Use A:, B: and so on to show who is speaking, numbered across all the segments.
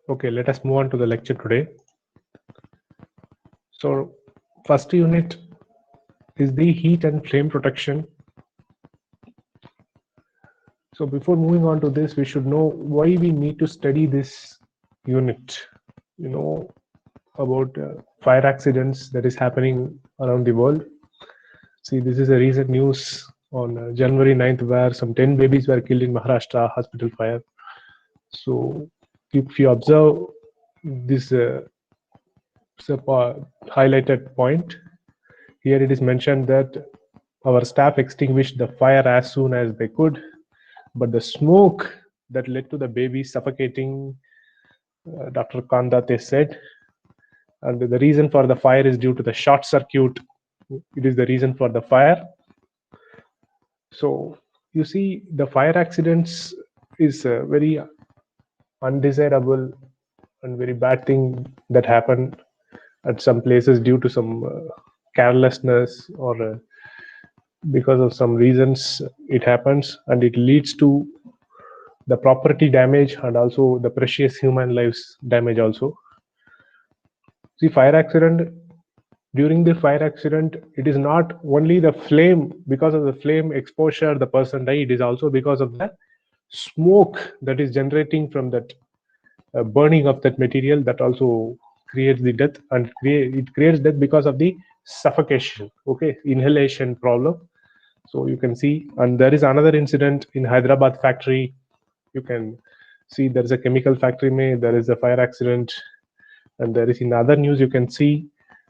A: Okay, let us move on to the lecture today. So, first unit is the heat and flame protection. So, before moving on to this, we should know why we need to study this unit. You know about fire accidents that is happening around the world. See, this is a recent news on January 9th, where some 10 babies were killed in Maharashtra hospital fire. So, if you observe this highlighted point, here it is mentioned that our staff extinguished the fire as soon as they could, but the smoke that led to the baby suffocating, Dr. Kandate said, and the reason for the fire is due to the short circuit. It is the reason for the fire. So you see, the fire accidents is a very undesirable and very bad thing that happened at some places due to some carelessness or because of some reasons it happens, and it leads to the property damage and also the precious human lives damage also. See, fire accident, during the fire accident, it is not only the flame, because of the flame exposure the person died, it is also because of the smoke that is generating from that burning of that material that also creates the death, and it creates death because of the suffocation, okay, inhalation problem. So you can see, and there is another incident in Hyderabad factory. You can see there is a chemical factory there is a fire accident, and there is, in other news you can see,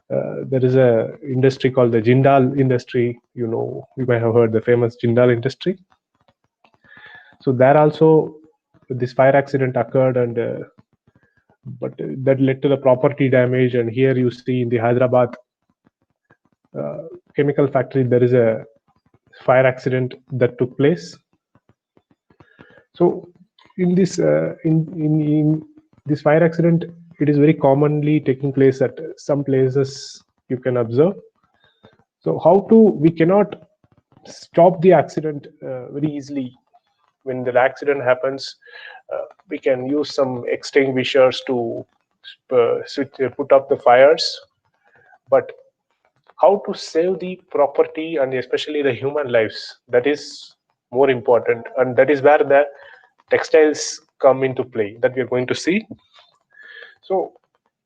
A: there is a industry called the Jindal industry. You might have heard the famous Jindal industry. So there also this fire accident occurred, and but that led to the property damage. And here you see in the Hyderabad chemical factory, there is a fire accident that took place. So in this in this fire accident, it is very commonly taking place at some places you can observe. So we cannot stop the accident very easily. When the accident happens, we can use some extinguishers to put up the fires, but how to save the property and especially the human lives, that is more important, and that is where the textiles come into play, that we are going to see. So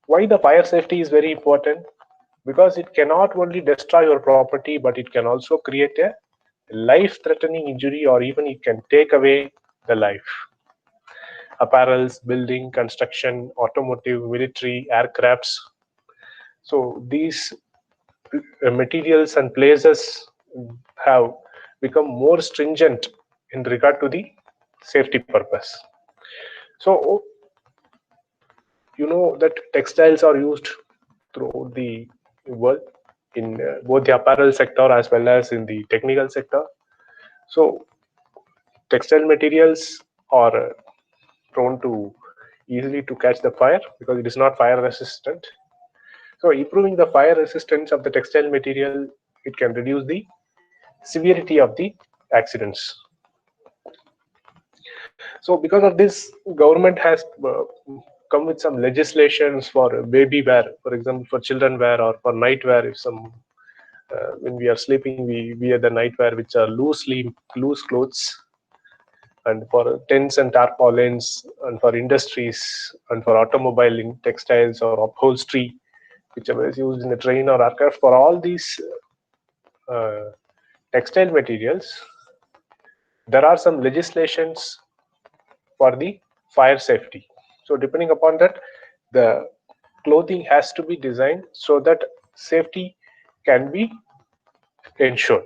A: why the fire safety is very important? Because it cannot only destroy your property, but it can also create a life threatening injury, or even it can take away the life. Apparels, building, construction, automotive, military, aircrafts, so these materials and places have become more stringent in regard to the safety purpose. So you know that textiles are used throughout the world in both the apparel sector as well as in the technical sector. So textile materials are prone to easily to catch the fire because it is not fire resistant. So improving the fire resistance of the textile material, it can reduce the severity of the accidents. So because of this, government has come with some legislations for baby wear, for example, for children wear or for night wear. If some when we are sleeping, we wear the night wear, which are loose clothes, and for tents and tarpaulins, and for industries, and for automobile in textiles or upholstery, whichever is used in the train or aircraft. For all these uh, textile materials, there are some legislations for the fire safety. So depending upon that, the clothing has to be designed so that safety can be ensured.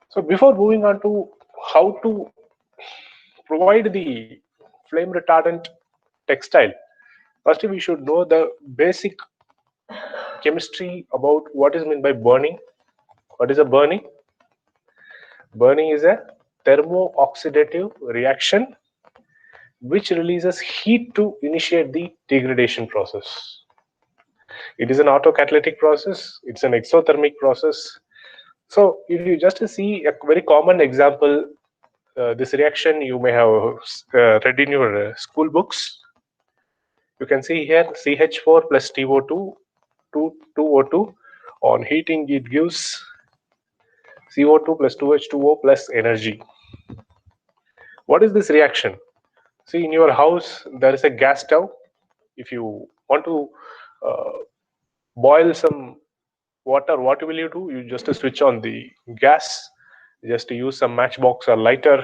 A: So before moving on to how to provide the flame retardant textile, first we should know the basic chemistry about what is meant by burning. What is a burning? Burning is a thermo-oxidative reaction which releases heat to initiate the degradation process. It is an autocatalytic process, it's an exothermic process. So if you just see a very common example, this reaction you may have read in your school books. You can see here CH4 plus TO2, 2O2. On heating, it gives CO2 plus 2H2O plus energy. What is this reaction? See, in your house, there is a gas stove. If you want to boil some water, what will you do? You just switch on the gas, just use some matchbox or lighter.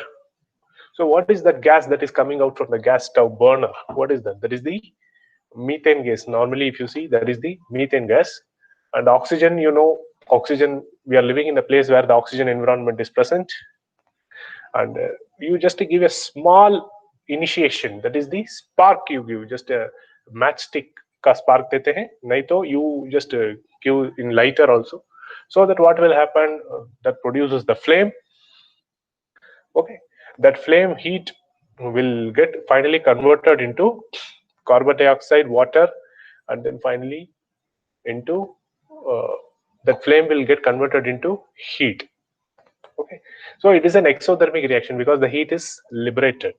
A: So what is that gas that is coming out from the gas stove burner? What is that? That is the methane gas. Normally, if you see, that is the methane gas. And oxygen, oxygen, we are living in a place where the oxygen environment is present. And you just give a small initiation, that is the spark you give, just a matchstick का spark देते हैं, नहीं तो you just give in lighter also, so that what will happen, that produces the flame. Okay, that flame heat will get finally converted into carbon dioxide, water, and then finally into that flame will get converted into heat. Okay, so it is an exothermic reaction because the heat is liberated.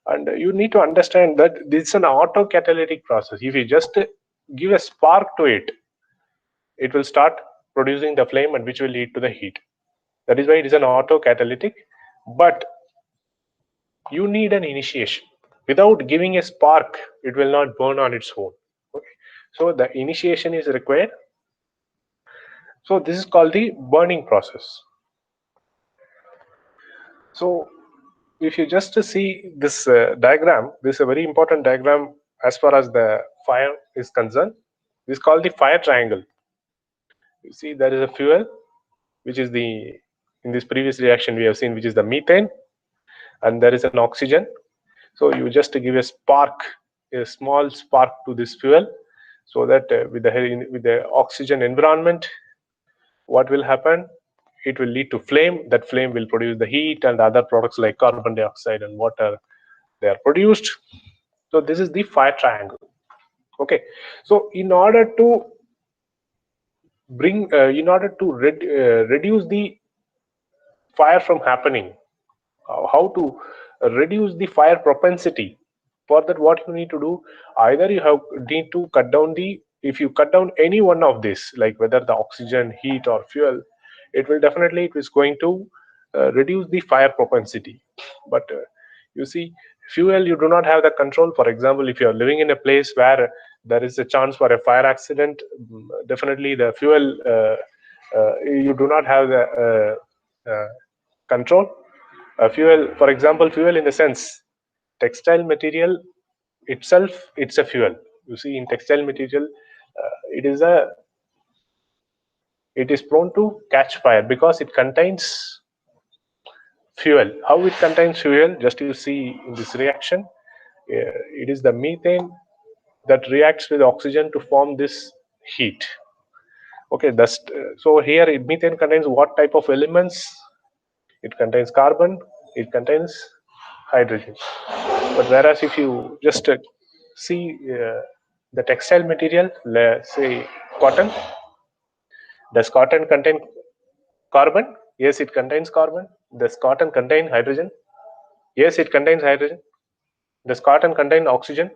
A: And you need to understand that this is an autocatalytic process. If you just give a spark to it, it will start producing the flame, and which will lead to the heat. That is why it is an autocatalytic. But you need an initiation. Without giving a spark, it will not burn on its own. Okay, so the initiation is required. So this is called the burning process. So if you just see this diagram, this is a very important diagram as far as the fire is concerned. This is called the fire triangle. You see, there is a fuel, which is the, in this previous reaction we have seen, which is the methane, and there is an oxygen. So you just give a spark, a small spark to this fuel, so that with the oxygen environment, what will happen? It will lead to flame. That flame will produce the heat, and other products like carbon dioxide and water, they are produced. So this is the fire triangle. Okay, so in order to reduce the fire from happening, how to reduce the fire propensity, for that what you need to do, either you need to cut down if you cut down any one of this, like whether the oxygen, heat, or fuel, it is going to reduce the fire propensity. But you see, fuel, you do not have the control. For example, if you are living in a place where there is a chance for a fire accident, definitely the fuel, you do not have the control. Fuel, for example, fuel in the sense, textile material itself, it's a fuel. You see, in textile material, it is prone to catch fire because it contains fuel. How it contains fuel? Just you see in this reaction, it is the methane that reacts with oxygen to form this heat. Okay, so here methane contains what type of elements? It contains carbon, it contains hydrogen. But whereas if you just see the textile material, let's say cotton, does cotton contain carbon? Yes, it contains carbon. Does cotton contain hydrogen? Yes, it contains hydrogen. Does cotton contain oxygen?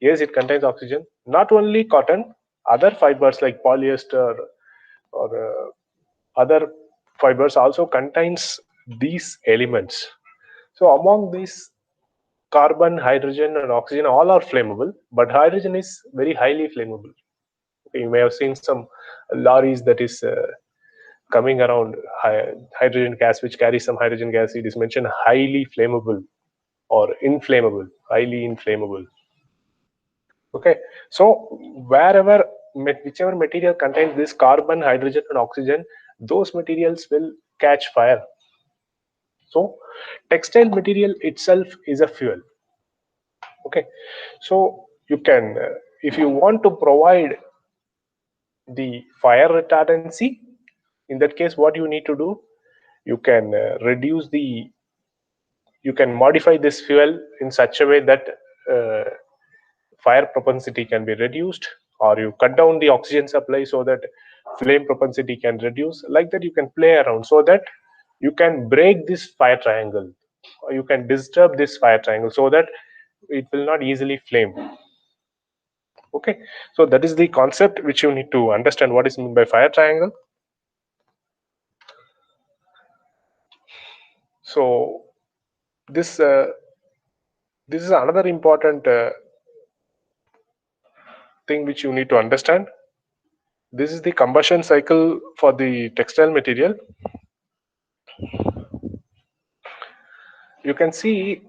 A: Yes, it contains oxygen. Not only cotton, other fibers like polyester or other fibers also contains these elements. So among these, carbon, hydrogen, and oxygen all are flammable, but hydrogen is very highly flammable. You may have seen some lorries that is coming around hydrogen gas, which carries some hydrogen gas. It is mentioned highly flammable or inflammable, highly inflammable. Okay, so whichever material contains this carbon, hydrogen, and oxygen, those materials will catch fire. So textile material itself is a fuel. Okay, so you can, if you want to provide the fire retardancy, in that case, what you need to do, you can you can modify this fuel in such a way that fire propensity can be reduced, or you cut down the oxygen supply so that flame propensity can reduce. Like that, you can play around so that you can break this fire triangle. you can disturb this fire triangle so that it will not easily flame. Okay, so that is the concept which you need to understand what is meant by fire triangle. So this is another important thing which you need to understand. This is the combustion cycle for the textile material. You can see,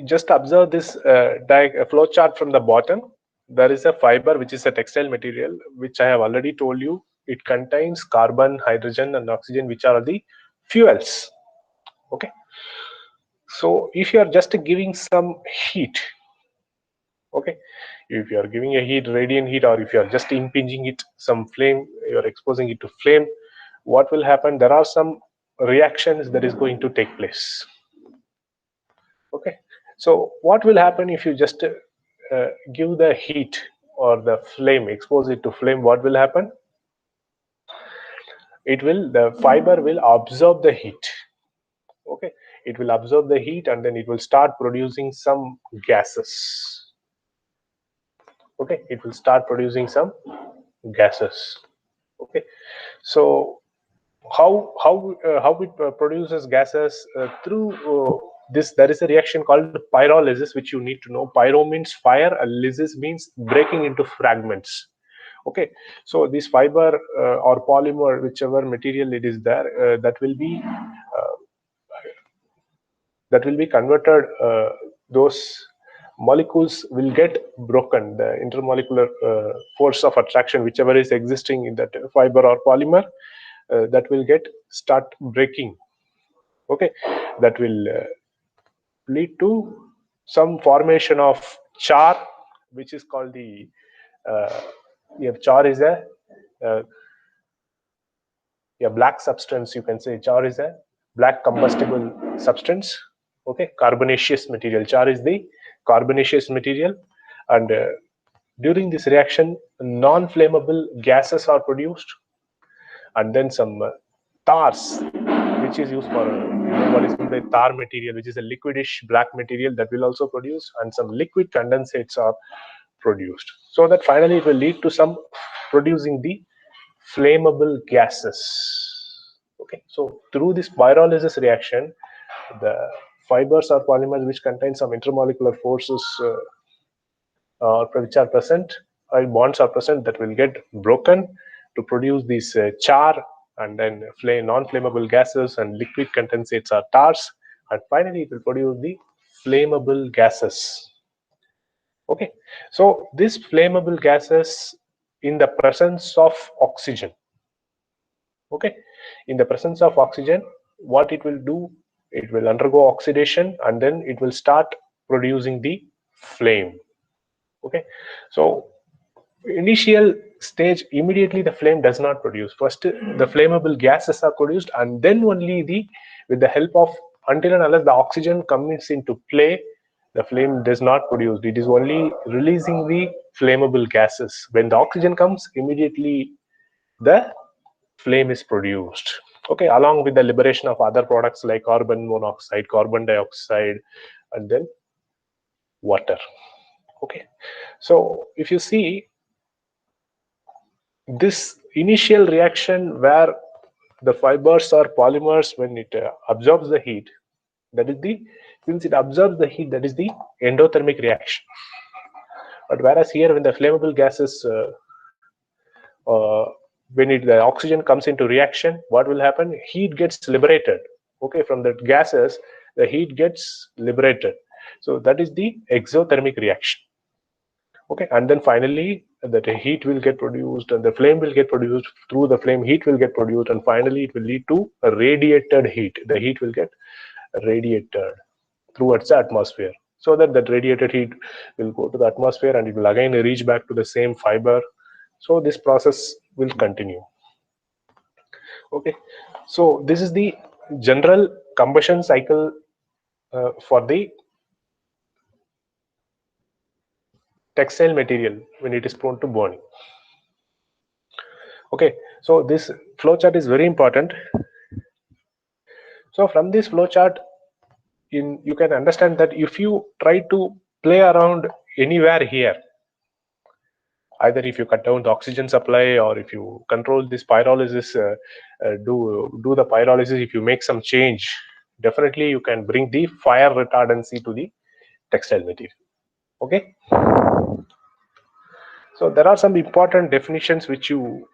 A: just observe this flow chart from the bottom. There is a fiber which is a textile material, which I have already told you. It contains carbon, hydrogen, and oxygen, which are the fuels. Okay. So if you are just giving some heat, okay, if you are giving a heat, radiant heat, or if you are just impinging it some flame, you are exposing it to flame, what will happen? There are some reactions that is going to take place. Okay, so what will happen if you just give the heat or the flame, expose it to flame? What will happen? The fiber will absorb the heat. Okay, it will absorb the heat and then it will start producing some gases. Okay, it will start producing some gases. Okay, so how it produces gases through this? There is a reaction called pyrolysis, which you need to know. Pyro means fire, and lysis means breaking into fragments. Okay, so this fiber or polymer, whichever material it is there, that will be converted. Those molecules will get broken. The intermolecular force of attraction, whichever is existing in that fiber or polymer, that will start breaking. Okay, that will lead to some formation of char, which is called the char is a black substance. You can say char is a black combustible substance. Okay, carbonaceous material. Char is the carbonaceous material, and during this reaction, non-flammable gases are produced, and then some tars, which is used for what is the tar material, which is a liquidish black material, that will also produce, and some liquid condensates are produced, so that finally it will lead to some producing the flammable gases. Okay, so through this pyrolysis reaction, the fibers or polymers which contain some intermolecular forces which are present, bonds are present, that will get broken to produce this char, and then non-flammable gases and liquid condensates are tars, and finally it will produce the flammable gases. Okay, so these flammable gases in the presence of oxygen. Okay, in the presence of oxygen, what it will do? It will undergo oxidation and then it will start producing the flame. Okay, so initial stage, immediately the flame does not produce. First the flammable gases are produced, and then only with the help of, until and unless the oxygen comes into play, the flame does not produce. It is only releasing the flammable gases. When the oxygen comes, immediately the flame is produced. Okay, along with the liberation of other products like carbon monoxide, carbon dioxide, and then water. Okay, so if you see this initial reaction where the fibers or polymers, when it absorbs the heat, that is since it absorbs the heat, that is the endothermic reaction. But whereas here, when the flammable gases when the oxygen comes into reaction, what will happen? Heat gets liberated. Okay, from the gases, the heat gets liberated. So that is the exothermic reaction. Okay, and then finally that heat will get produced, and the flame will get produced. Through the flame, heat will get produced, and finally it will lead to a radiated heat. The heat will get radiated towards the atmosphere, so that radiated heat will go to the atmosphere and it will again reach back to the same fiber. So this process will continue. Okay, so this is the general combustion cycle for the textile material when it is prone to burning. Okay, so this flow chart is very important. So from this flow chart, you can understand that if you try to play around anywhere here, either if you cut down the oxygen supply or if you control this pyrolysis, do the pyrolysis, if you make some change, definitely you can bring the fire retardancy to the textile material. Okay, so there are some important definitions which you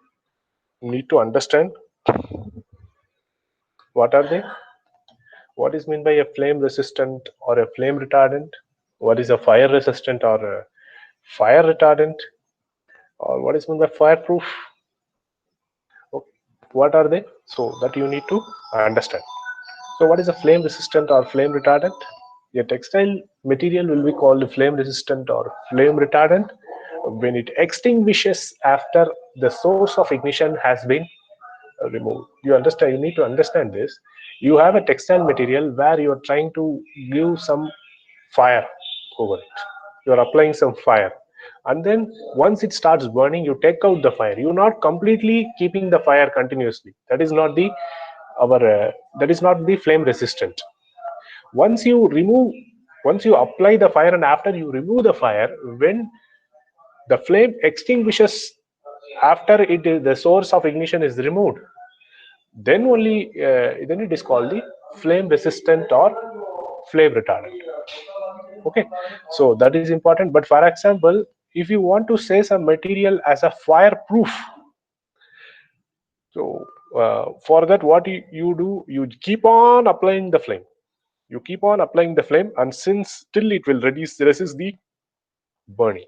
A: need to understand. What are they? What is meant by a flame resistant or a flame retardant? What is a fire resistant or a fire retardant? Or what is meant by fireproof? Okay. What are they? So that you need to understand. So what is a flame resistant or flame retardant? A textile material will be called flame resistant or flame retardant when it extinguishes after the source of ignition has been removed. You understand? You need to understand this. You have a textile material where you are trying to give some fire over it. You are applying some fire, and then once it starts burning, you take out the fire. You're not completely keeping the fire continuously. That is not the that is not the flame resistant. Once you remove, once you apply the fire and after you remove the fire, when the flame extinguishes after it is the source of ignition is removed, then only then it is called the flame resistant or flame retardant. Okay, so that is important. But for example, if you want to say some material as a fireproof, so for that what you do, you keep on applying the flame, you keep on applying the flame, and since till it will resist the burning.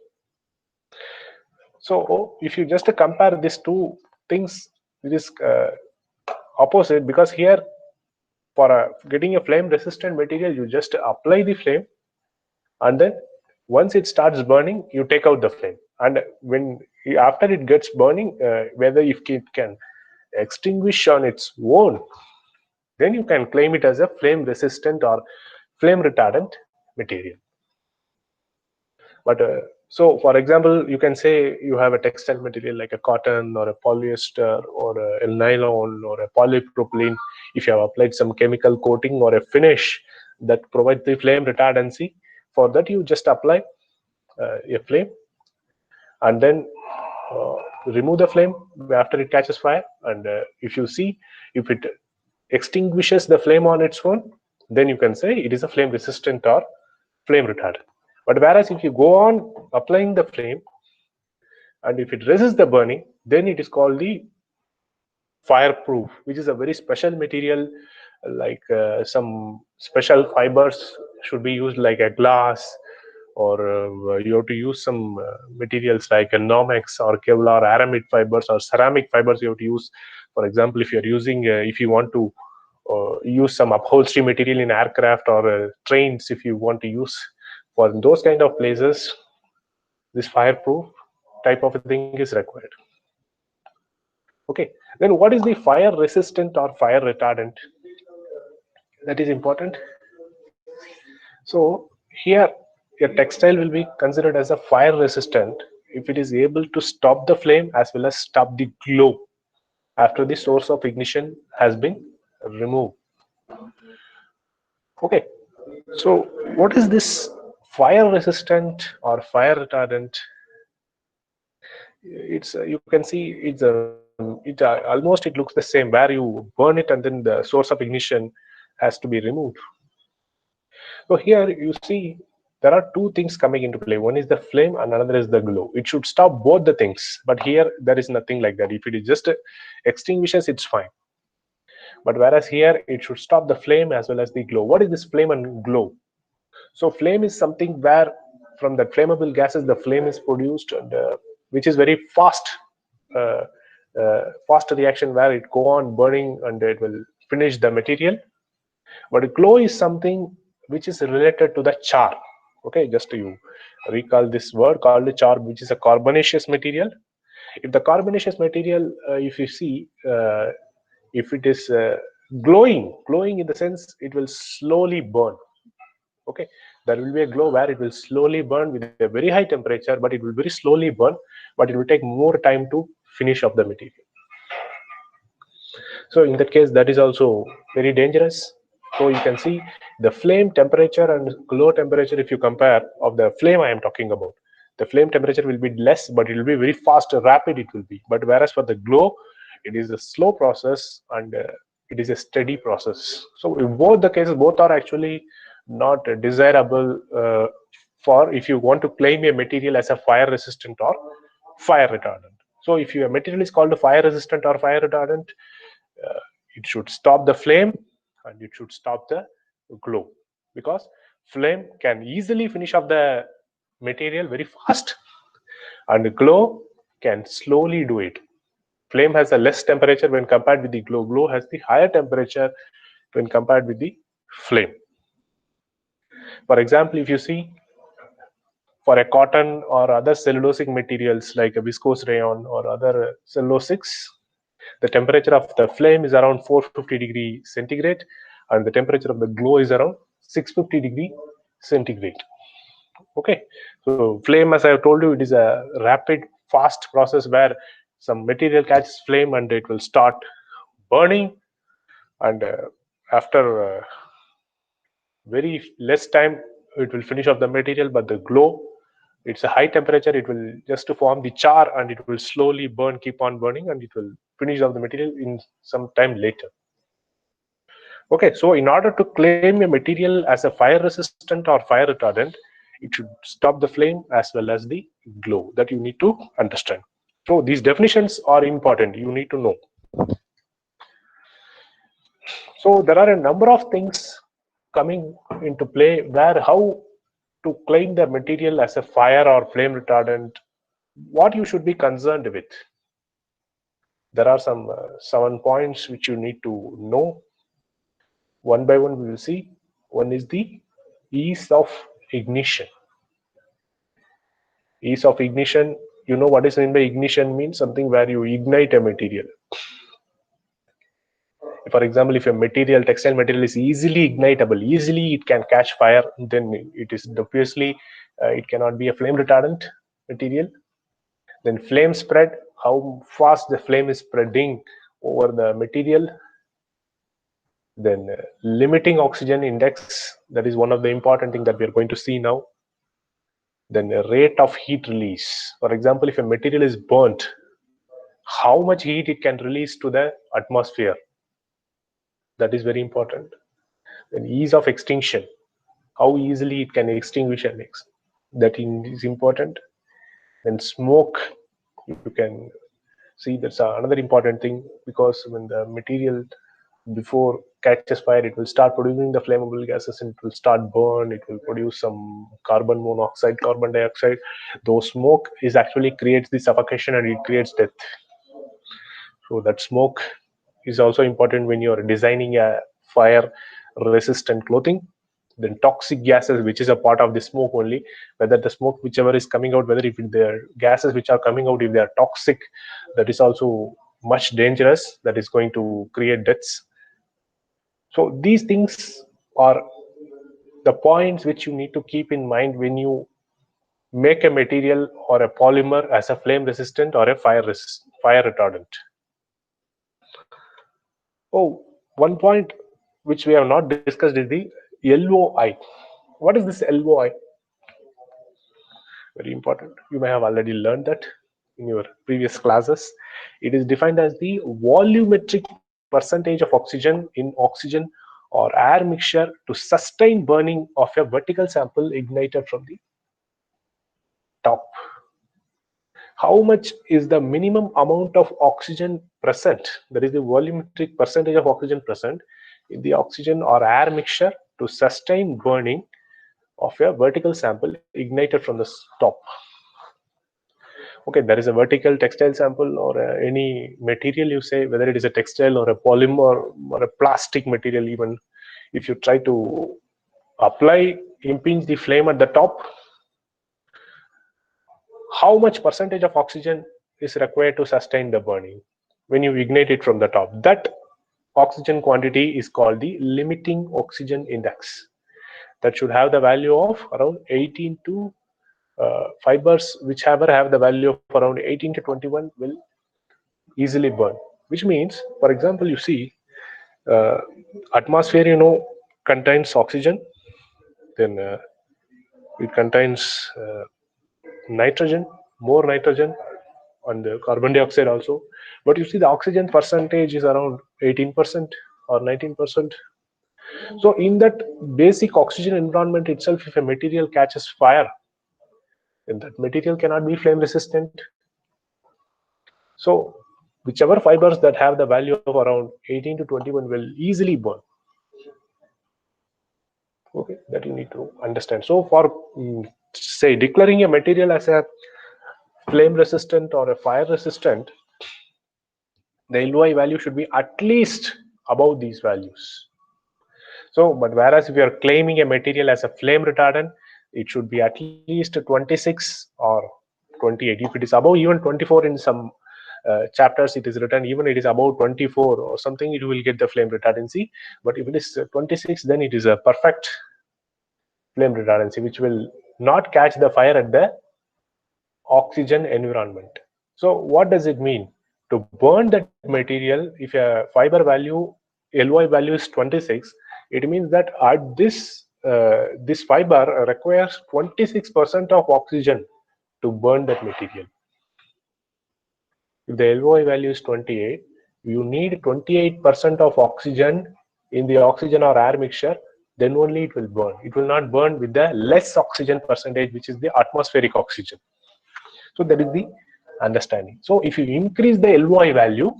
A: So if you just compare these two things, it is opposite, because here for getting a flame resistant material, you just apply the flame, and then once it starts burning, you take out the flame, and when after it gets burning, whether if it can extinguish on its own, then you can claim it as a flame resistant or flame retardant material. But so for example, you can say you have a textile material like a cotton or a polyester or a nylon or a polypropylene. If you have applied some chemical coating or a finish that provides the flame retardancy, for that you just apply a flame, and then remove the flame after it catches fire, and if you see, if it extinguishes the flame on its own, then you can say it is a flame resistant or flame retardant. But whereas if you go on applying the flame and if it resists the burning, then it is called the fireproof, which is a very special material. Like some special fibers should be used, like a glass, or you have to use some materials like a Nomex or Kevlar, aramid fibers or ceramic fibers you have to use. For example, if you're using if you want to use some upholstery material in aircraft or trains, if you want to use for those kind of places, this fireproof type of a thing is required. Okay, then what is the fire resistant or fire retardant? That is important. So here a textile will be considered as a fire resistant if it is able to stop the flame as well as stop the glow after the source of ignition has been removed. Okay, so what is this fire resistant or fire retardant? It's you can see almost it looks the same, where you burn it and then the source of ignition has to be removed. So here you see there are two things coming into play. One is the flame and another is the glow. It should stop both the things, but here there is nothing like that. If it is just extinguishes, it's fine. But whereas here it should stop the flame as well as the glow. What is this flame and glow? So flame is something where from the flammable gases the flame is produced, and which is very fast, uh, fast reaction where it go on burning and it will finish the material. But glow is something which is related to the char. Okay, just to you recall this word called the char, which is a carbonaceous material. If the carbonaceous material, if you see, if it is glowing in the sense it will slowly burn. Okay, there will be a glow where it will slowly burn with a very high temperature, but it will very slowly burn, but it will take more time to finish up the material. So in that case, that is also very dangerous. So you can see the flame temperature and glow temperature, if you compare of the flame I am talking about, the flame temperature will be less, but it will be very fast, rapid it will be. But whereas for the glow, it is a slow process and it is a steady process. So in both the cases, both are actually not desirable for if you want to claim a material as a fire resistant or fire retardant. So if your material is called fire resistant or fire retardant, it should stop the flame and it should stop the glow, because flame can easily finish off the material very fast and glow can slowly do it. Flame has a less temperature when compared with the glow. Glow has the higher temperature when compared with the flame. For example, if you see for a cotton or other cellulosic materials like a viscose rayon or other cellulosics, the temperature of the flame is around 450 degree centigrade and the temperature of the glow is around 650 degree centigrade. Okay, so flame, as I have told you, it is a rapid, fast process where some material catches flame and it will start burning, and after very less time it will finish off the material. But the glow, it's a high temperature, it will just to form the char and it will slowly burn, keep on burning, and it will finish off the material in some time later. Okay, so in order to claim a material as a fire resistant or fire retardant, it should stop the flame as well as the glow. That you need to understand. So these definitions are important, you need to know. So there are a number of things coming into play where how to claim the material as a fire or flame retardant, what you should be concerned with. There are some 7 points which you need to know. One by one we will see. One is the ease of ignition. Ease of ignition, you know what is meant by ignition? Means something where you ignite a material. For example, if a material, textile material, is easily ignitable, easily it can catch fire, then it is obviously it cannot be a flame retardant material. Then flame spread, how fast the flame is spreading over the material. Then limiting oxygen index, that is one of the important things that we are going to see now. Then rate of heat release. For example, if a material is burnt, how much heat it can release to the atmosphere, that is very important. Then ease of extinction, how easily it can extinguish an X, that is important. Then smoke, you can see that's another important thing, because when the material before catches fire, it will start producing the flammable gases and it will start burn, it will produce some carbon monoxide, carbon dioxide. Though smoke is actually creates the suffocation and it creates death. So that smoke is also important when you're designing a fire resistant clothing. Then toxic gases, which is a part of the smoke only, whether the smoke whichever is coming out, whether if the gases which are coming out, if they are toxic, that is also much dangerous, that is going to create deaths. So these things are the points which you need to keep in mind when you make a material or a polymer as a flame resistant or a fire retardant. Oh, one point which we have not discussed is the LOI. What is this LOI? Very important. You may have already learned that in your previous classes. It is defined as the volumetric percentage of oxygen in oxygen or air mixture to sustain burning of a vertical sample ignited from the top. How much is the minimum amount of oxygen present? That is the volumetric percentage of oxygen present in the oxygen or air mixture to sustain burning of a vertical sample ignited from the top. Okay, there is a vertical textile sample or any material, you say, whether it is a textile or a polymer or a plastic material, even if you try to apply, impinge the flame at the top, how much percentage of oxygen is required to sustain the burning when you ignite it from the top? That oxygen quantity is called the limiting oxygen index. That should have the value of around 18 to fibers whichever have the value of around 18 to 21 will easily burn. Which means, for example, you see atmosphere, contains oxygen, then it contains nitrogen, more nitrogen, and the carbon dioxide also. But you see the oxygen percentage is around 18% or 19%. So in that basic oxygen environment itself, if a material catches fire, then that material cannot be flame resistant. So whichever fibers that have the value of around 18 to 21 will easily burn. Okay, that you need to understand. So for say declaring a material as a flame resistant or a fire resistant, the LOI value should be at least above these values. So, but whereas if you are claiming a material as a flame retardant, it should be at least 26 or 28. If it is above even 24 in some chapters, it is written even it is above 24 or something, it will get the flame retardancy. But if it is 26, then it is a perfect flame retardancy, which will not catch the fire at the oxygen environment. So what does it mean? To burn that material, if a fiber value, LOI value is 26, it means that at this fiber requires 26% of oxygen to burn that material. If the LOI value is 28, you need 28% of oxygen in the oxygen or air mixture, then only it will burn. It will not burn with the less oxygen percentage, which is the atmospheric oxygen. So that is the understanding. So if you increase the LOI value,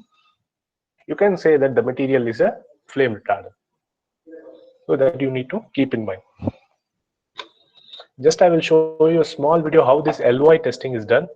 A: you can say that the material is a flame retardant. So that you need to keep in mind. Just I will show you a small video how this LOI testing is done.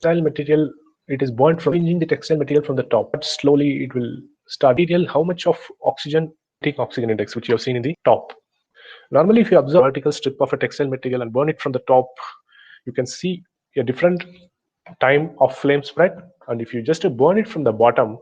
A: textile material, it is burnt from changing the textile material from the top, but slowly it will start material how much of oxygen take oxygen index, which you have seen in the top. Normally, if you observe a vertical strip of a textile material and burn it from the top, you can see a different time of flame spread. And if you just burn it from the bottom,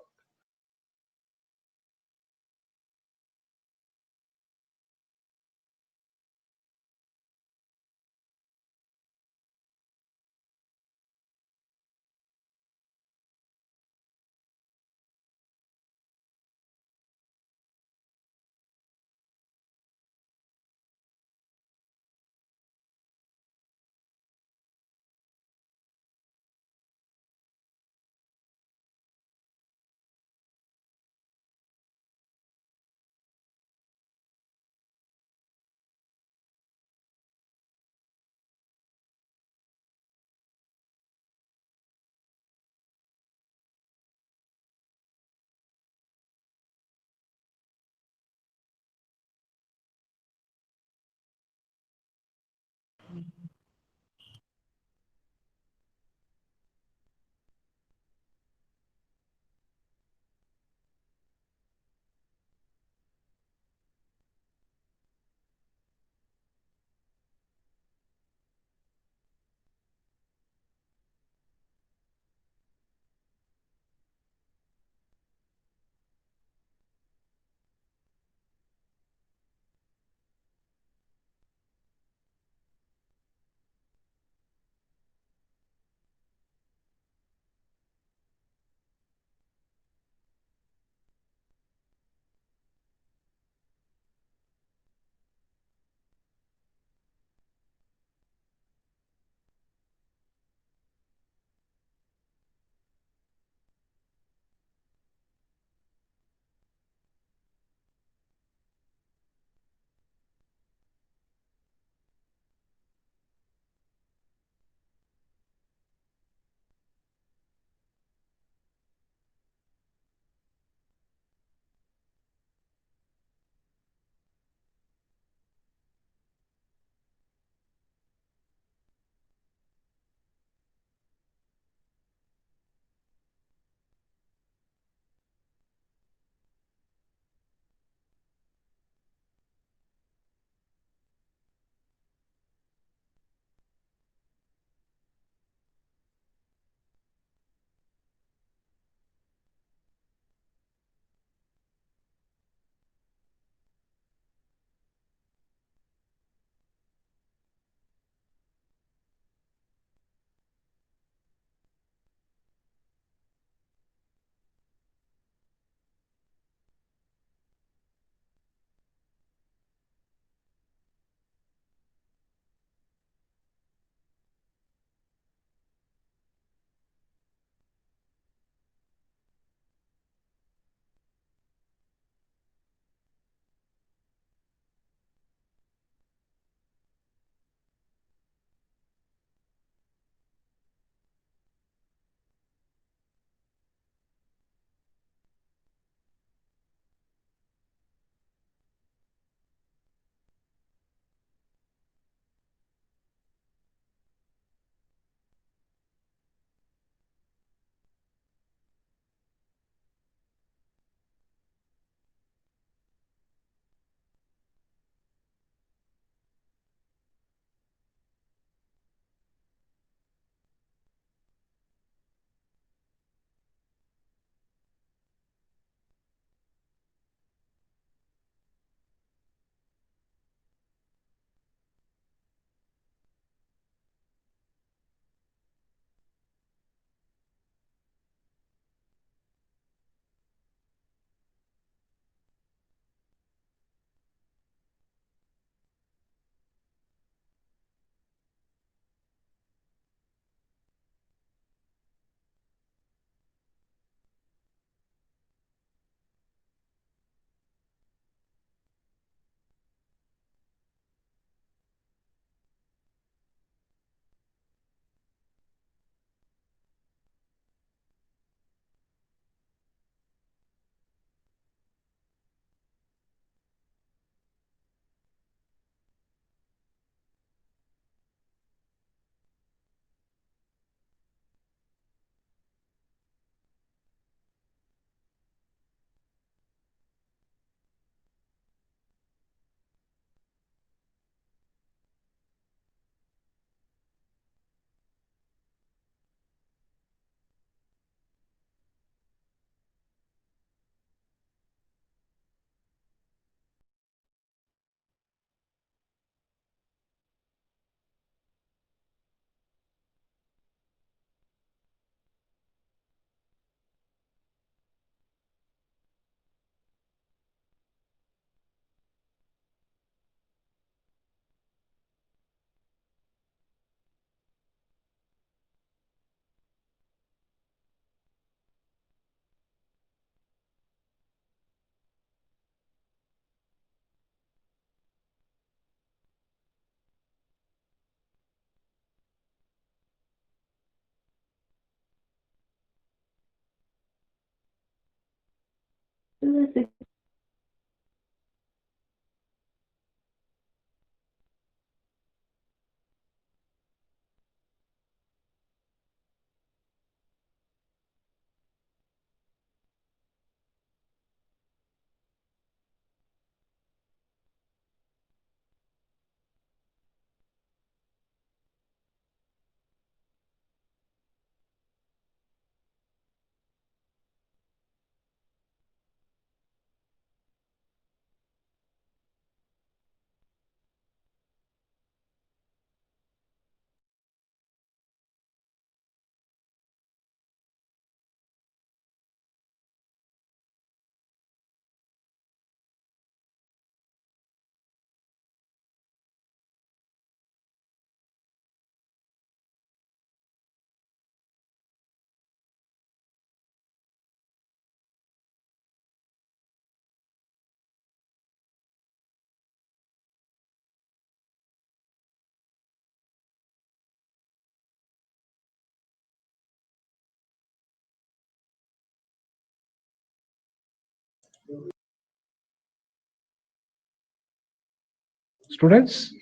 A: Students,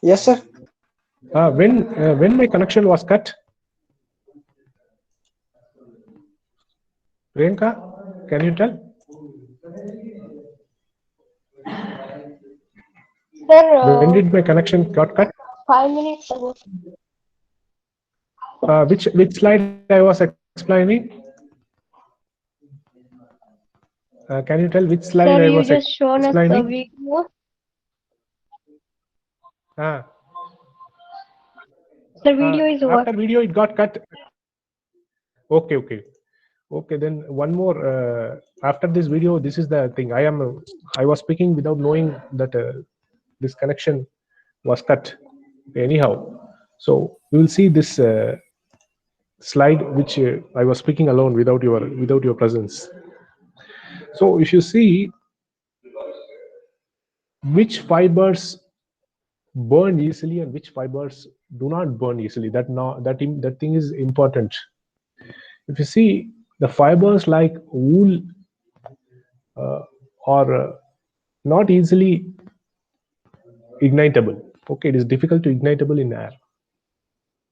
B: Yes, sir.
A: when my connection was cut, Priyanka, can you tell?
C: Sir,
A: When did my connection got cut?
C: 5 minutes ago.
A: Which slide I was explaining? Can you tell which slide I
C: Sir,
A: was
C: you just shown us
A: explaining?
C: the video.
A: Ah,
C: The video is
A: after
C: what?
A: video it got cut. Okay. Then one more. After this video, this is the thing. I was speaking without knowing that this connection was cut. Anyhow, so we will see this slide which I was speaking alone without your presence. So if you see which fibers burn easily and which fibers do not burn easily, that thing is important. If you see the fibers like wool are not easily ignitable. Okay, it is difficult to ignitable in air.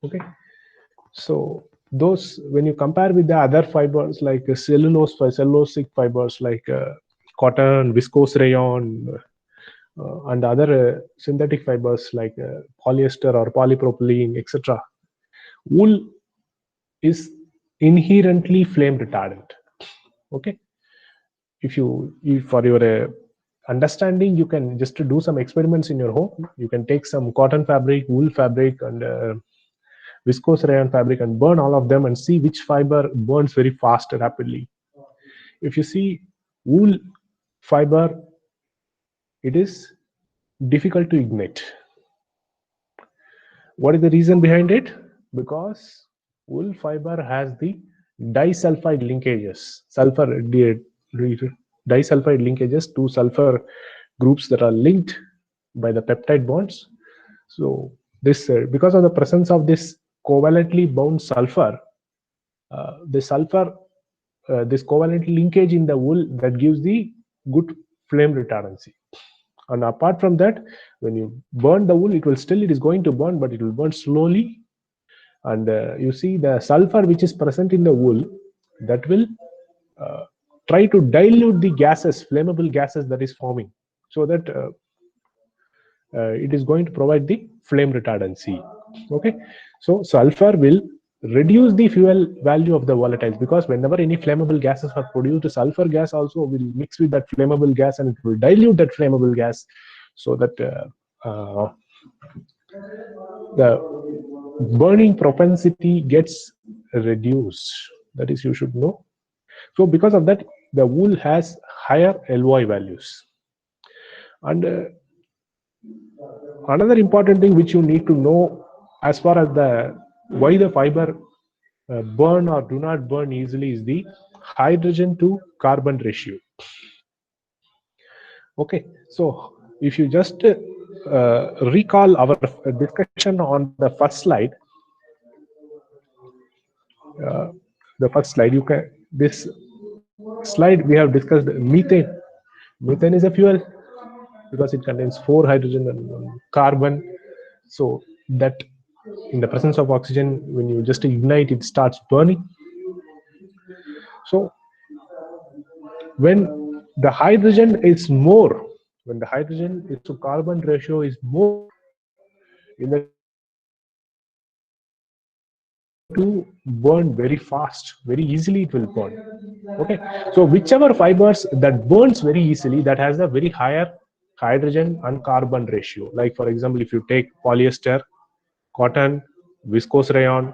A: Okay, so those, when you compare with the other fibers like cellulosic fibers like cotton, viscose rayon, and other synthetic fibers like polyester or polypropylene, etc., wool is inherently flame retardant. Okay, if for your understanding, you can just do some experiments in your home. You can take some cotton fabric, wool fabric, and viscose rayon fabric and burn all of them and see which fiber burns very fast and rapidly. If you see wool fiber, it is difficult to ignite. What is the reason behind it? Because wool fiber has the disulfide linkages, disulfide linkages, two sulfur groups that are linked by the peptide bonds. So this because of the presence of this covalently bound sulfur, this covalent linkage in the wool, that gives the good flame retardancy. And apart from that, when you burn the wool, it is going to burn, but it will burn slowly. And you see the sulfur which is present in the wool, that will try to dilute the gases, flammable gases that is forming, so that it is going to provide the flame retardancy. Okay, so sulfur will reduce the fuel value of the volatiles, because whenever any flammable gases are produced, sulfur gas also will mix with that flammable gas and it will dilute that flammable gas, so that the burning propensity gets reduced. That is, you should know. So because of that, the wool has higher LOI values. And another important thing which you need to know, as far as why the fiber burn or do not burn easily, is the hydrogen to carbon ratio. Okay, so if you just recall our discussion on the first slide, you can this slide we have discussed methane. Methane is a fuel because it contains 4 hydrogen and 1 carbon. So that in the presence of oxygen, when you just ignite, it starts burning. So when the hydrogen is more, when the hydrogen is to carbon ratio is more, in the to burn very fast, very easily it will burn. Okay, so whichever fibers that burns very easily, that has a very higher hydrogen and carbon ratio. Like for example, if you take polyester, cotton, viscose rayon,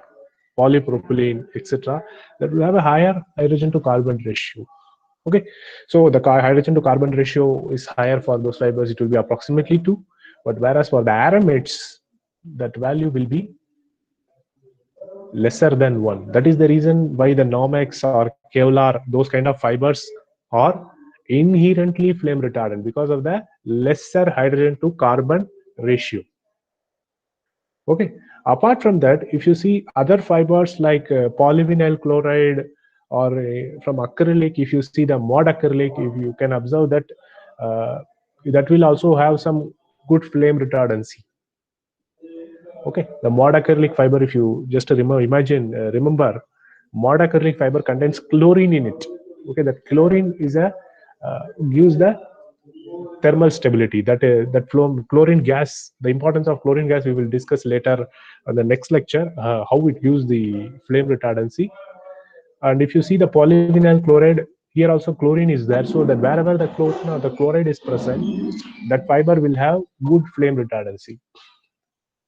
A: polypropylene, etc., that will have a higher hydrogen to carbon ratio. Okay, so the hydrogen to carbon ratio is higher for those fibers, it will be approximately 2, but whereas for the aramids, that value will be lesser than 1. That is the reason why the Nomex or Kevlar, those kind of fibers are inherently flame retardant because of the lesser hydrogen to carbon ratio. Okay, apart from that, if you see other fibers like polyvinyl chloride or from acrylic, if you see the mod acrylic, if you can observe that that will also have some good flame retardancy. Okay, the mod acrylic fiber, if you just remember, mod acrylic fiber contains chlorine in it. Okay, that chlorine is a gives the thermal stability. That chlorine gas, the importance of chlorine gas, we will discuss later on the next lecture, how it gives the flame retardancy. And if you see the polyvinyl chloride, here also chlorine is there, so that wherever the chlorine or the chloride is present, that fiber will have good flame retardancy.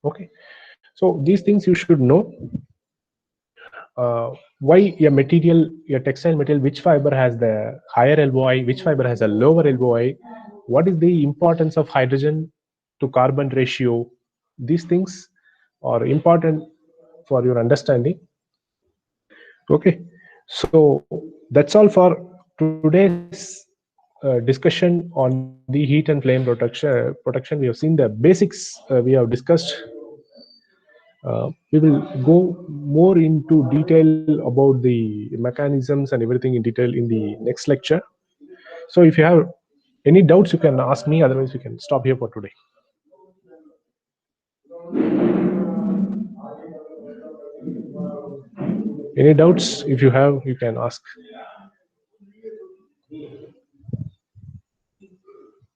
A: Okay, so these things you should know. Why a textile material, which fiber has the higher LOI, which fiber has a lower LOI, what is the importance of hydrogen to carbon ratio. These things are important for your understanding. Okay, so that's all for today's discussion on the heat and flame protection. We have seen the basics, we have discussed. We will go more into detail about the mechanisms and everything in detail in the next lecture. So if you have any doubts, you can ask me. Otherwise, we can stop here for today. Any doubts? If you have, you can ask.